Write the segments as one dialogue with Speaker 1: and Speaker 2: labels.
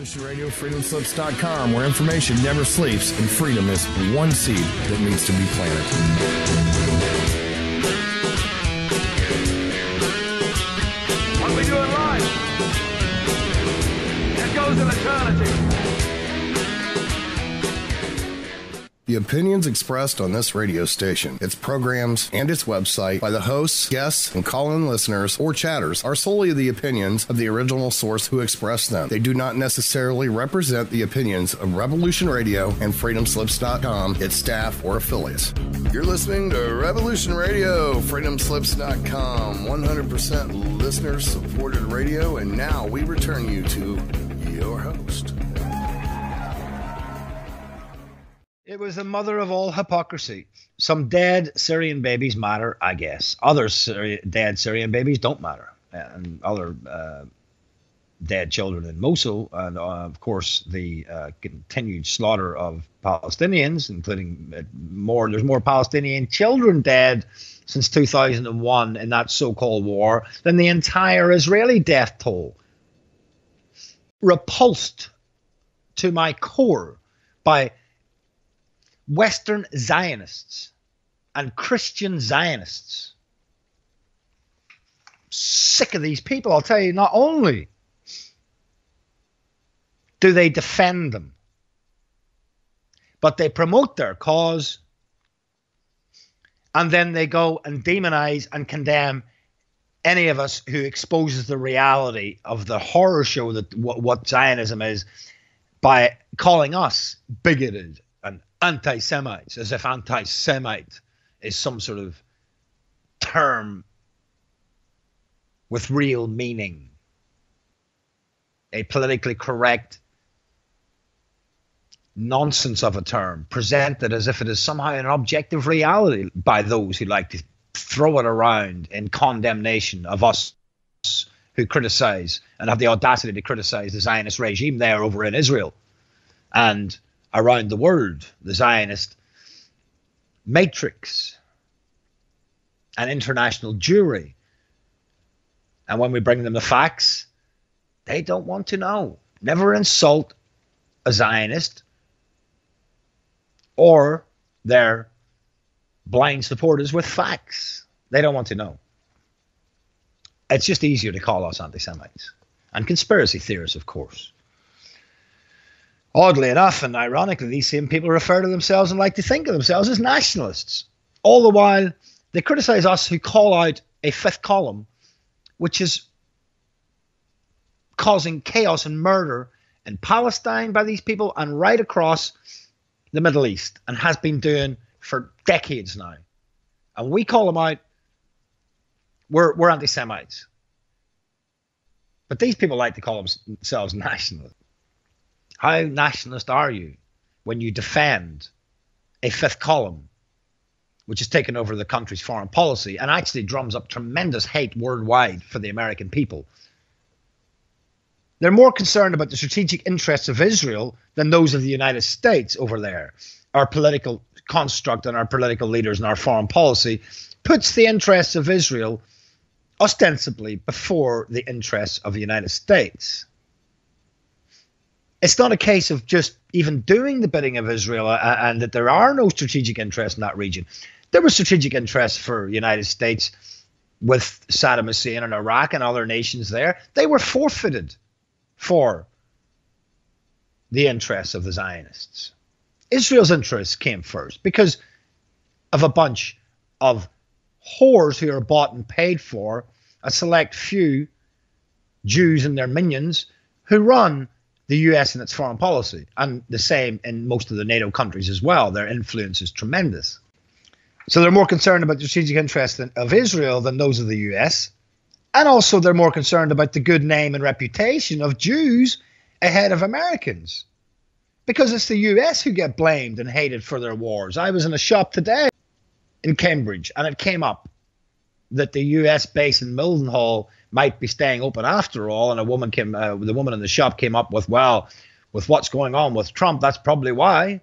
Speaker 1: Revolution Radio, freedomslips.com, where information never sleeps and freedom is one seed that needs to be planted.
Speaker 2: What we do in life, it goes in eternity.
Speaker 1: The opinions expressed on this radio station, its programs, and its website by the hosts, guests, and call-in listeners or chatters are solely the opinions of the original source who expressed them. They do not necessarily represent the opinions of Revolution Radio and freedomslips.com, its staff, or affiliates. You're listening to Revolution Radio, freedomslips.com, 100% listener-supported radio, and now we return you to your host.
Speaker 3: It was the mother of all hypocrisy. Some dead Syrian babies matter, I guess. Other dead Syrian babies don't matter. And other dead children in Mosul, and of course the continued slaughter of Palestinians, including there's more Palestinian children dead since 2001 in that so-called war than the entire Israeli death toll. Repulsed to my core by Western Zionists and Christian Zionists. Sick of these people. I'll tell you, not only do they defend them, but they promote their cause, and then they go and demonize and condemn any of us who exposes the reality of the horror show that what Zionism is, by calling us bigoted and anti-Semites, as if anti-Semite is some sort of term with real meaning, a politically correct nonsense of a term presented as if it is somehow an objective reality by those who like to throw it around in condemnation of us who criticize and have the audacity to criticize the Zionist regime there over in Israel and around the world, the Zionist matrix and international Jewry. And when we bring them the facts, they don't want to know. Never insult a Zionist or their blind supporters with facts. They don't want to know. It's just easier to call us anti-Semites and conspiracy theorists, of course. Oddly enough, and ironically, these same people refer to themselves and like to think of themselves as nationalists. All the while, they criticize us who call out a fifth column, which is causing chaos and murder in Palestine by these people and right across the Middle East, and has been doing for decades now. And we call them out, we're anti-Semites. But these people like to call themselves nationalists. How nationalist are you when you defend a fifth column, which has taken over the country's foreign policy and actually drums up tremendous hate worldwide for the American people? They're more concerned about the strategic interests of Israel than those of the United States over there. Our political construct and our political leaders and our foreign policy puts the interests of Israel ostensibly before the interests of the United States. It's not a case of just even doing the bidding of Israel and that there are no strategic interests in that region. There were strategic interests for the United States with Saddam Hussein and Iraq and other nations there. They were forfeited for the interests of the Zionists. Israel's interests came first because of a bunch of whores who are bought and paid for, a select few Jews and their minions who run the US and its foreign policy, and the same in most of the NATO countries as well. Their influence is tremendous. So they're more concerned about the strategic interests of Israel than those of the US. And also they're more concerned about the good name and reputation of Jews ahead of Americans. Because it's the US who get blamed and hated for their wars. I was in a shop today in Cambridge, and it came up that the US base in Mildenhall might be staying open after all, and the woman in the shop came up with, well, with what's going on with Trump, that's probably why,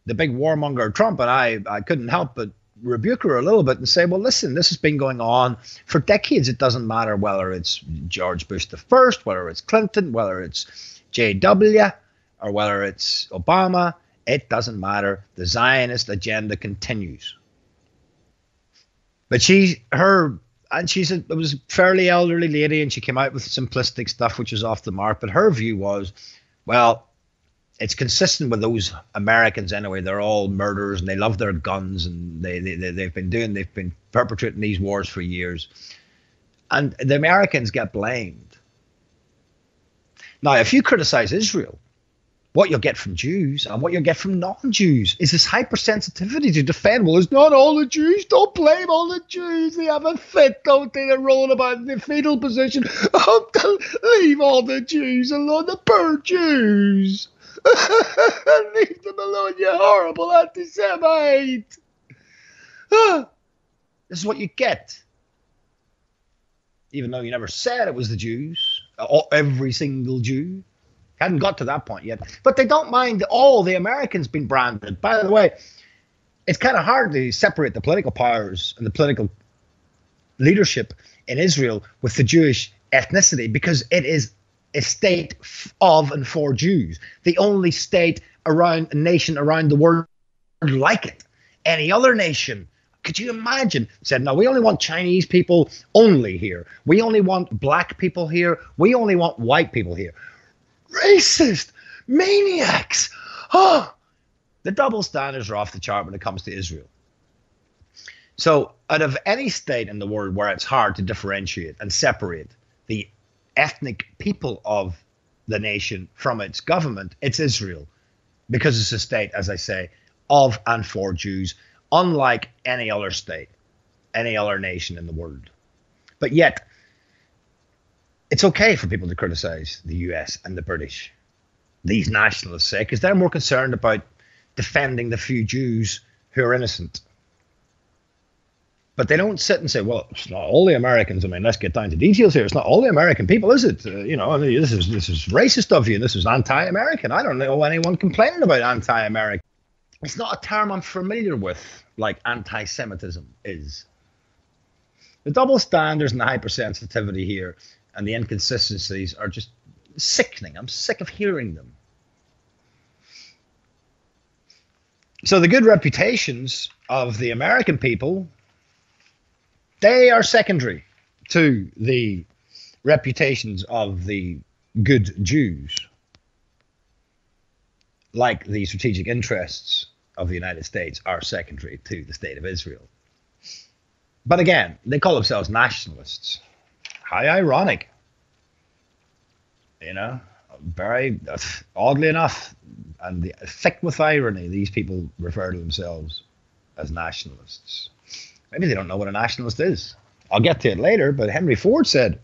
Speaker 3: the big warmonger Trump. And I couldn't help but rebuke her a little bit and say, well, listen, this has been going on for decades. It doesn't matter whether it's George Bush the first, whether it's Clinton, whether it's JW or whether it's Obama, it doesn't matter. The Zionist agenda continues. But it was a fairly elderly lady, and she came out with simplistic stuff, which was off the mark. But her view was, well, it's consistent with those Americans anyway. They're all murderers and they love their guns, and they've been perpetrating these wars for years. And the Americans get blamed. Now, if you criticize Israel, what you'll get from Jews and what you'll get from non-Jews is this hypersensitivity to defend. Well, it's not all the Jews. Don't blame all the Jews. They have a fit, don't they? They're rolling about in the fetal position. Oh, leave all the Jews alone. The poor Jews. Leave them alone, you horrible anti-Semite. This is what you get. Even though you never said it was the Jews. Every single Jew. Hadn't got to that point yet. But they don't mind all the Americans being branded. By the way, it's kind of hard to separate the political powers and the political leadership in Israel with the Jewish ethnicity, because it is a state of and for Jews. The only state around a nation around the world like it. Any other nation, could you imagine, said, no, we only want Chinese people only here. We only want black people here. We only want white people here. Racist maniacs. Oh, the double standards are off the chart when it comes to Israel. So out of any state in the world where it's hard to differentiate and separate the ethnic people of the nation from its government, it's Israel, because it's a state, as I say, of and for Jews, unlike any other state, any other nation in the world. But yet, it's okay for people to criticize the US and the British, these nationalists say, because they're more concerned about defending the few Jews who are innocent. But they don't sit and say, well, it's not all the Americans. I mean, let's get down to details here. It's not all the American people, is it? This is racist of you, and this is anti-American. I don't know anyone complaining about anti-American. It's not a term I'm familiar with, like anti-Semitism is. The double standards and the hypersensitivity here and the inconsistencies are just sickening. I'm sick of hearing them. So the good reputations of the American people, they are secondary to the reputations of the good Jews, like the strategic interests of the United States are secondary to the state of Israel. But again, they call themselves nationalists. How ironic. Very oddly enough, and thick with irony, these people refer to themselves as nationalists. Maybe they don't know what a nationalist is. I'll get to it later, but Henry Ford said,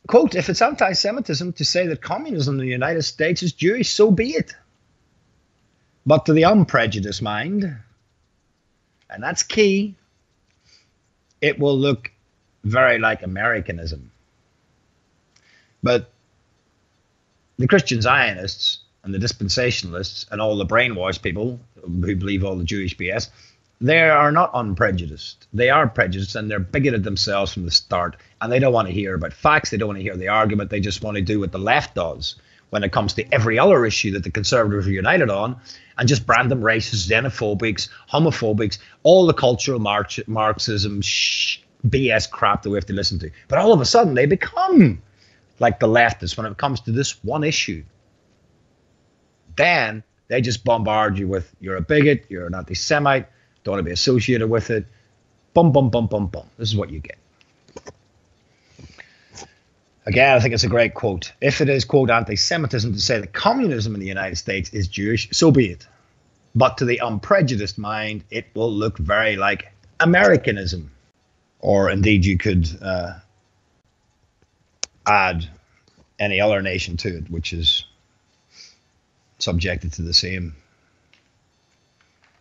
Speaker 3: quote, if it's anti-Semitism to say that communism in the United States is Jewish, so be it. But to the unprejudiced mind, and that's key, it will look very like Americanism. But the Christian Zionists and the dispensationalists and all the brainwashed people who believe all the Jewish BS, they are not unprejudiced. They are prejudiced, and they're bigoted themselves from the start. And they don't want to hear about facts. They don't want to hear the argument. They just want to do what the left does when it comes to every other issue that the conservatives are united on, and just brand them racist, xenophobics, homophobics, all the cultural Marxism BS crap that we have to listen to. But all of a sudden, they become like the leftists when it comes to this one issue. Then they just bombard you with, you're a bigot, you're an anti-Semite, don't want to be associated with it. Bum, bum, bum, bum, bum. This is what you get. Again, I think it's a great quote. If it is, quote, anti-Semitism to say that communism in the United States is Jewish, so be it. But to the unprejudiced mind, it will look very like Americanism. Or indeed, you could add any other nation to it, which is subjected to the same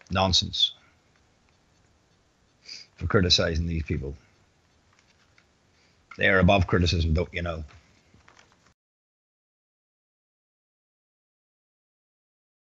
Speaker 3: nonsense for criticizing these people. They are above criticism, don't you know?